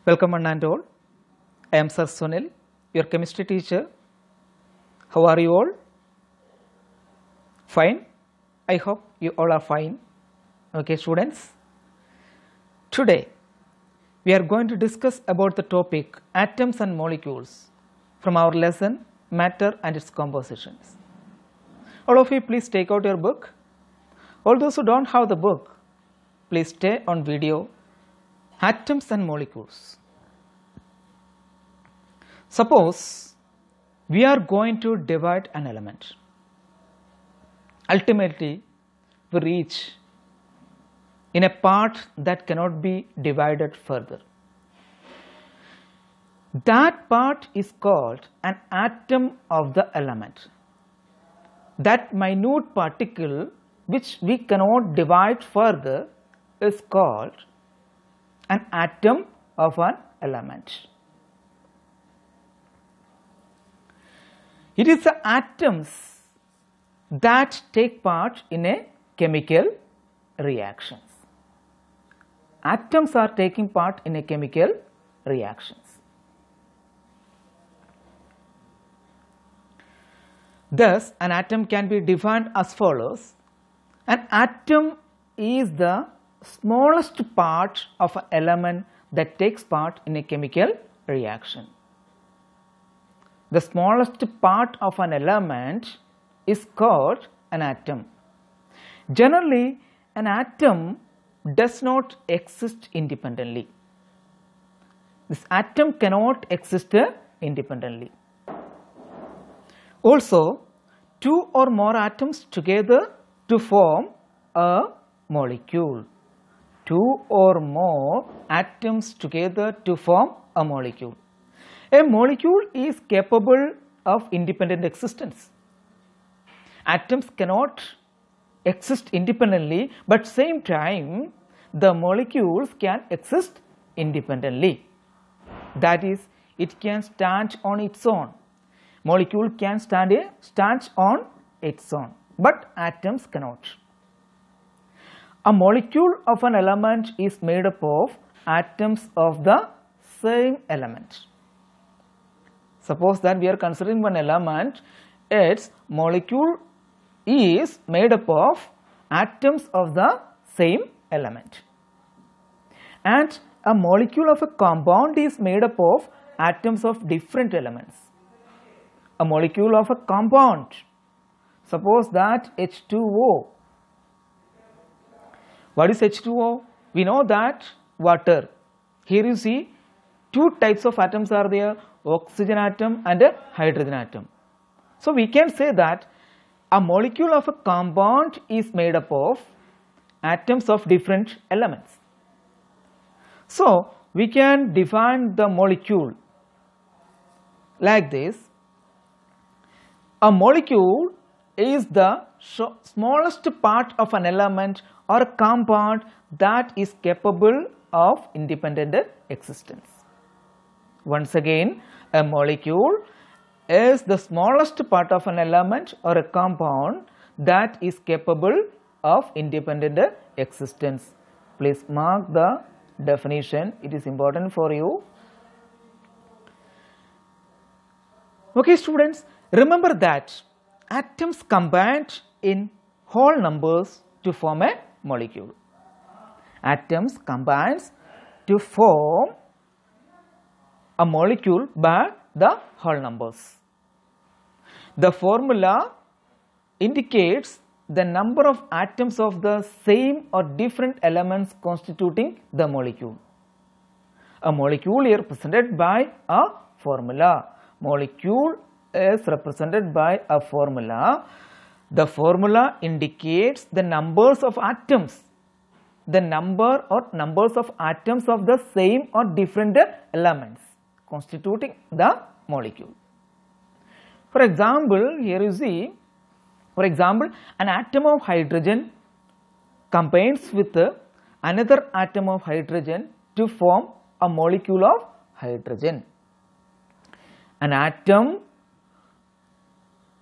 Welcome one and all. I am Sir Sunil, your chemistry teacher. How are you all? Fine. I hope you all are fine. Okay, students. Today we are going to discuss about the topic atoms and molecules from our lesson matter and its compositions. All of you please take out your book. All those who don't have the book, please stay on video. Atoms and molecules. Suppose we are going to divide an element. Ultimately, we reach in a part that cannot be divided further. That part is called an atom of the element. That minute particle which we cannot divide further is called an atom of an element. It is the atoms that take part in a chemical reactions. Atoms are taking part in a chemical reactions. Thus, an atom can be defined as follows. An atom is the smallest part of an element that takes part in a chemical reaction. The smallest part of an element is called an atom. Generally, an atom does not exist independently. This atom cannot exist independently. Also, two or more atoms together to form a molecule. Two or more atoms together to form a molecule. A molecule is capable of independent existence. Atoms cannot exist independently, but same time the molecules can exist independently. That is, it can stand on its own. Molecule can stand on its own, but atoms cannot. A molecule of an element is made up of atoms of the same element. Suppose that we are considering one element, its molecule is made up of atoms of the same element. And a molecule of a compound is made up of atoms of different elements. A molecule of a compound, suppose that H2O. What is H2O? We know that water. Here you see two types of atoms are there, oxygen atom and a hydrogen atom. So we can say that a molecule of a compound is made up of atoms of different elements. So we can define the molecule like this. A molecule is the smallest part of an element or a compound that is capable of independent existence. Once again, a molecule is the smallest part of an element or a compound that is capable of independent existence. Please mark the definition, it is important for you. Okay students, remember that atoms combined in whole numbers to form a molecule. Atoms combines to form a molecule by the whole numbers. The formula indicates the number of atoms of the same or different elements constituting the molecule. A molecule is represented by a formula. Molecule is represented by a formula. The formula indicates the numbers of atoms. The number or numbers of atoms of the same or different elements constituting the molecule. For example, here you see, for example, an atom of hydrogen combines with another atom of hydrogen to form a molecule of hydrogen. An atom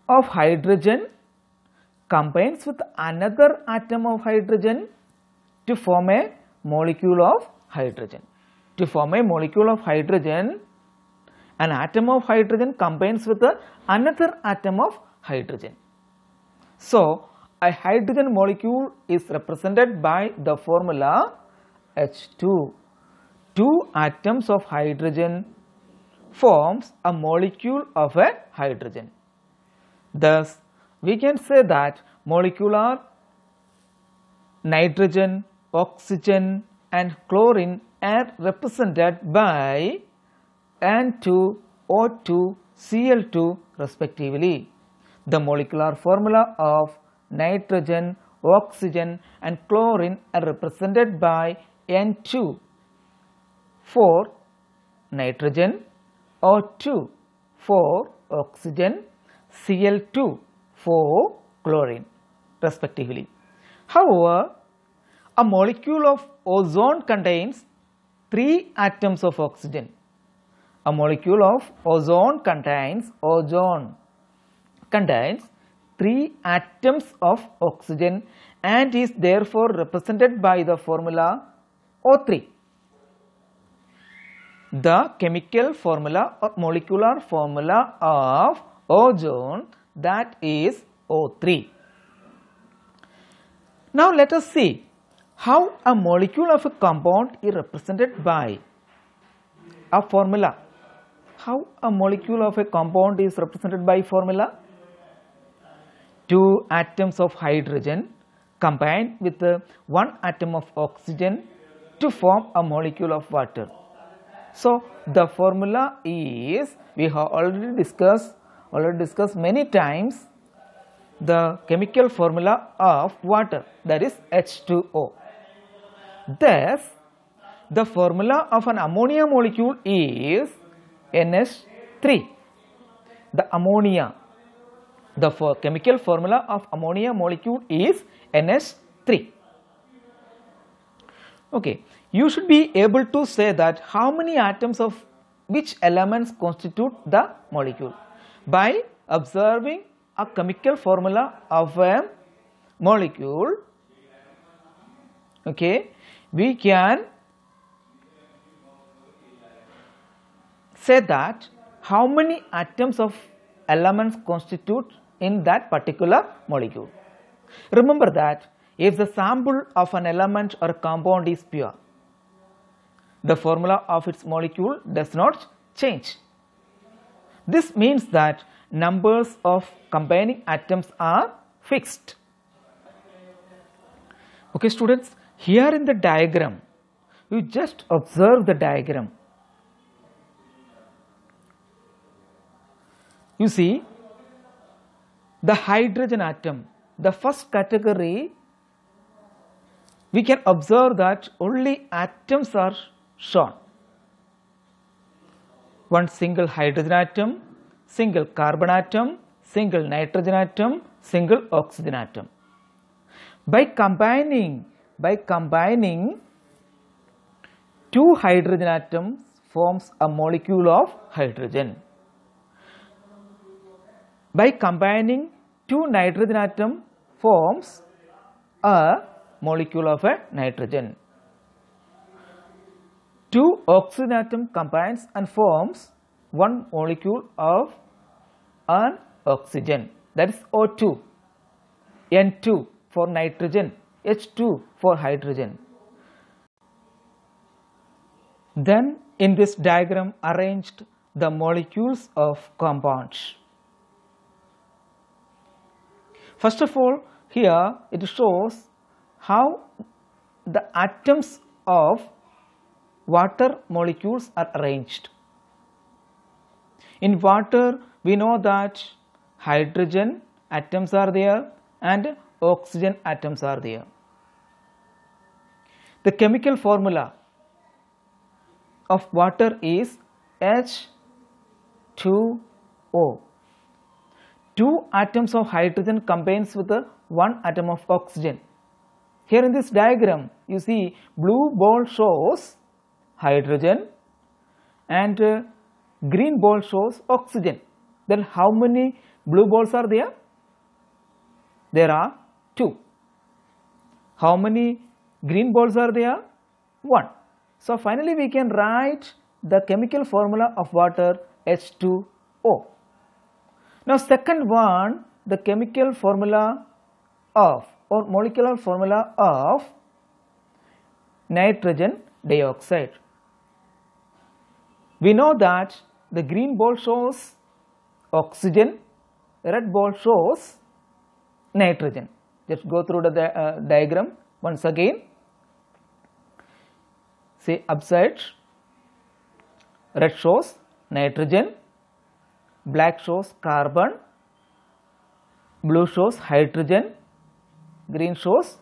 of hydrogen combines with another atom of hydrogen to form a molecule of hydrogen. to form a molecule of hydrogen, an atom of hydrogen combines with another atom of hydrogen. So, a hydrogen molecule is represented by the formula H2. Two atoms of hydrogen forms a molecule of a hydrogen. Thus, we can say that molecular nitrogen, oxygen and chlorine are represented by N2O2, Cl2 respectively. The molecular formula of nitrogen, oxygen and chlorine are represented by N2 for nitrogen, O2 for oxygen, Cl2 for chlorine respectively. However, a molecule of ozone contains 3 atoms of oxygen. A molecule of ozone contains 3 atoms of oxygen and is therefore represented by the formula O3. The chemical formula or molecular formula of ozone, that is O3. Now let us see how a molecule of a compound is represented by a formula. How a molecule of a compound is represented by formula? 2 atoms of hydrogen combined with 1 atom of oxygen to form a molecule of water. So the formula is, we have already discussed many times, the chemical formula of water, that is H2O. Thus, the formula of an ammonia molecule is NH3. The ammonia, the chemical formula of ammonia molecule is NH3. Okay, you should be able to say that how many atoms of which elements constitute the molecule. By observing a chemical formula of a molecule, okay, we can say that how many atoms of elements constitute in that particular molecule. Remember that if the sample of an element or compound is pure, the formula of its molecule does not change. This means that numbers of combining atoms are fixed. Okay students, here in the diagram, you just observe the diagram. You see the hydrogen atom, the first category, we can observe that only atoms are shown. One single hydrogen atom, single carbon atom, single nitrogen atom, single oxygen atom. By combining 2 hydrogen atoms forms a molecule of hydrogen. By combining 2 nitrogen atom forms a molecule of a nitrogen. 2 oxygen atom combines and forms 1 molecule of an oxygen, that is O2. N2 for nitrogen, H2 for hydrogen. Then in this diagram arranged the molecules of compounds. First of all, here it shows how the atoms of water molecules are arranged. In water, we know that hydrogen atoms are there and oxygen atoms are there. The chemical formula of water is H2O. 2 atoms of hydrogen combines with 1 atom of oxygen. Here in this diagram, you see blue ball shows hydrogen and green ball shows oxygen. Then how many blue balls are there? There are 2. How many green balls are there? 1. So finally we can write the chemical formula of water H2O. Now second one, the chemical formula of or molecular formula of nitrogen dioxide. We know that the green ball shows oxygen, red ball shows nitrogen. Just go through the diagram once again. See upside, red shows nitrogen, black shows carbon, blue shows hydrogen, green shows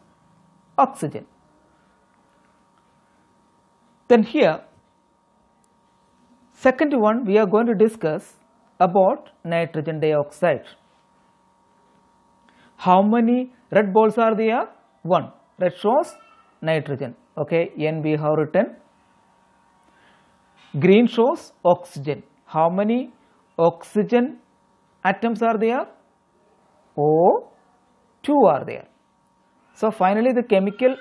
oxygen. Then here, second one we are going to discuss about nitrogen dioxide. How many red balls are there? 1. Red shows nitrogen. Okay, N we have written. Green shows oxygen. How many oxygen atoms are there? O, 2 are there. So finally the chemical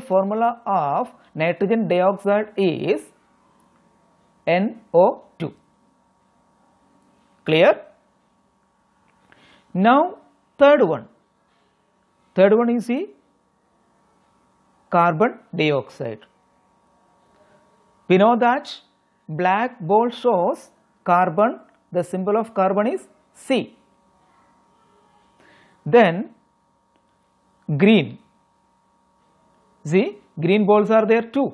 formula of nitrogen dioxide is NO2. Clear? Now third one is the carbon dioxide. We know that black ball shows carbon, the symbol of carbon is C. Then green, see green balls are there too.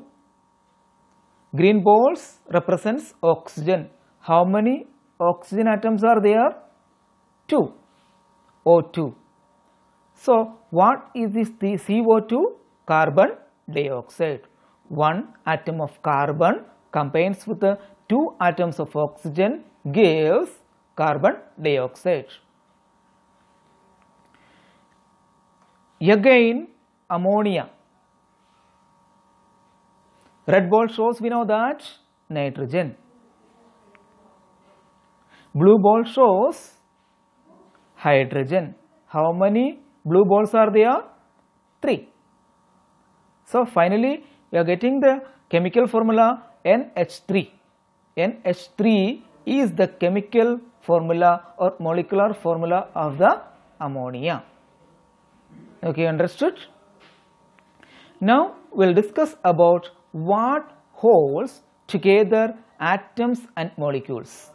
Green balls represents oxygen. How many oxygen atoms are there? 2, O2. So what is this the CO2? Carbon dioxide. 1 atom of carbon combines with the 2 atoms of oxygen gives carbon dioxide. Again ammonia. Red ball shows we know that nitrogen. Blue ball shows hydrogen. How many blue balls are there? 3. So finally we are getting the chemical formula NH3. NH3 is the chemical formula or molecular formula of the ammonia. Okay, understood? Now we will discuss about what holds together atoms and molecules.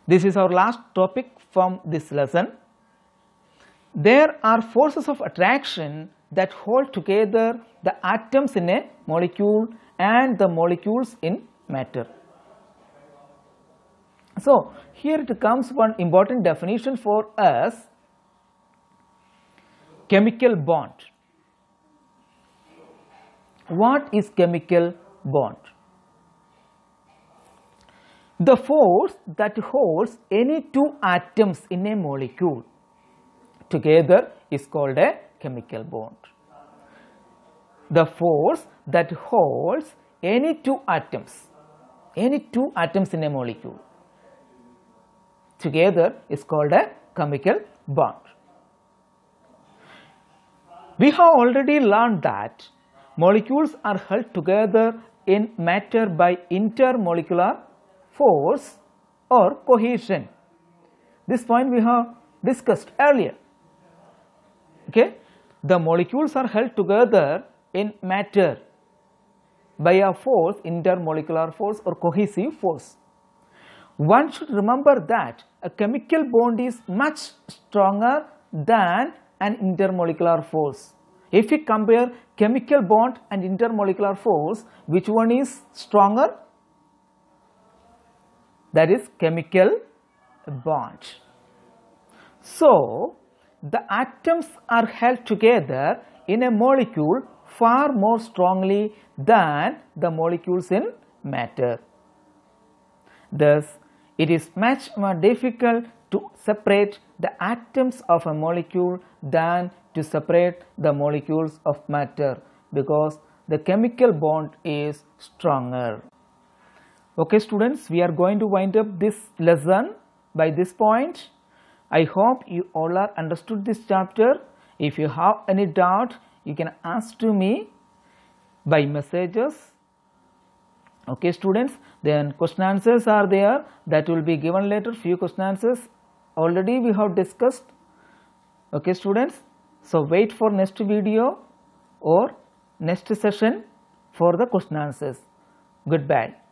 This is our last topic from this lesson. There are forces of attraction that hold together the atoms in a molecule and the molecules in matter. So here it comes one important definition for us: chemical bond. What is chemical bond? The force that holds any 2 atoms in a molecule together is called a chemical bond. The force that holds any 2 atoms in a molecule together is called a chemical bond. We have already learned that molecules are held together in matter by intermolecular force or cohesion. This point we have discussed earlier. Okay, the molecules are held together in matter by a force, intermolecular force or cohesive force. One should remember that a chemical bond is much stronger than an intermolecular force. If we compare chemical bond and intermolecular force, which one is stronger? That is chemical bond. So the atoms are held together in a molecule far more strongly than the molecules in matter. Thus, it is much more difficult to separate the atoms of a molecule than to separate the molecules of matter, because the chemical bond is stronger. Okay students, we are going to wind up this lesson by this point. I hope you all are understood this chapter. If you have any doubt, you can ask to me by messages. Okay students, then question answers are there, that will be given later. Few question answers already we have discussed. Okay students, so wait for next video or next session for the question answers. Goodbye.